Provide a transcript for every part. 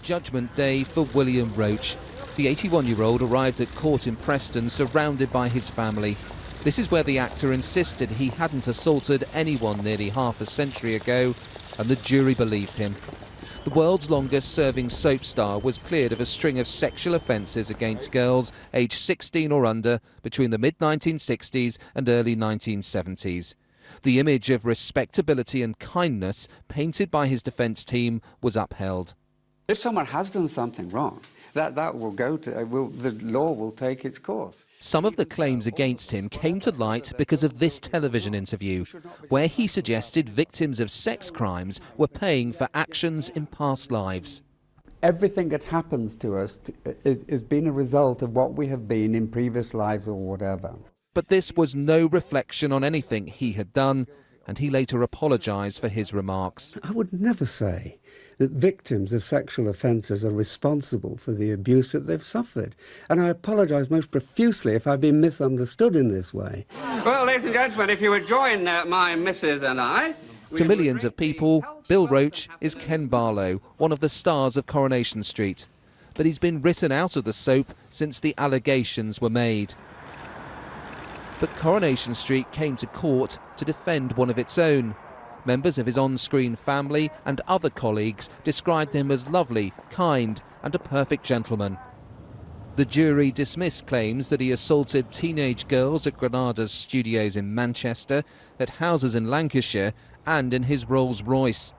Judgment Day for William Roache. The 81-year-old arrived at court in Preston surrounded by his family. This is where the actor insisted he hadn't assaulted anyone nearly half a century ago, and the jury believed him. The world's longest-serving soap star was cleared of a string of sexual offences against girls aged 16 or under between the mid-1960s and early 1970s. The image of respectability and kindness painted by his defence team was upheld. If someone has done something wrong, that will go to, the law will take its course. Some of the claims against him came to light because of this television interview, where he suggested victims of sex crimes were paying for actions in past lives. Everything that happens to us has been a result of what we have been in previous lives or whatever. But this was no reflection on anything he had done, and he later apologised for his remarks. I would never say that victims of sexual offences are responsible for the abuse that they've suffered. And I apologise most profusely if I've been misunderstood in this way. Well, ladies and gentlemen, if you would join my missus and I... To millions of people, Bill Roache is Ken Barlow, one of the stars of Coronation Street. But he's been written out of the soap since the allegations were made. But Coronation Street came to court to defend one of its own. Members of his on-screen family and other colleagues described him as lovely, kind and a perfect gentleman. The jury dismissed claims that he assaulted teenage girls at Granada's studios in Manchester, at houses in Lancashire and in his Rolls-Royce.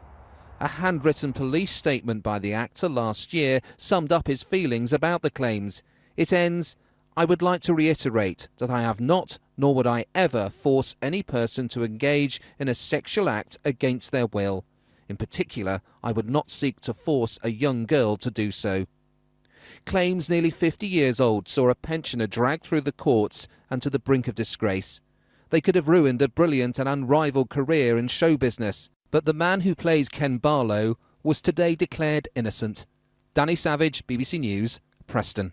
A handwritten police statement by the actor last year summed up his feelings about the claims. It ends, "I would like to reiterate that I have not, nor would I ever force any person to engage in a sexual act against their will. In particular, I would not seek to force a young girl to do so." Claims nearly 50 years old saw a pensioner dragged through the courts and to the brink of disgrace. They could have ruined a brilliant and unrivalled career in show business. But the man who plays Ken Barlow was today declared innocent. Danny Savage, BBC News, Preston.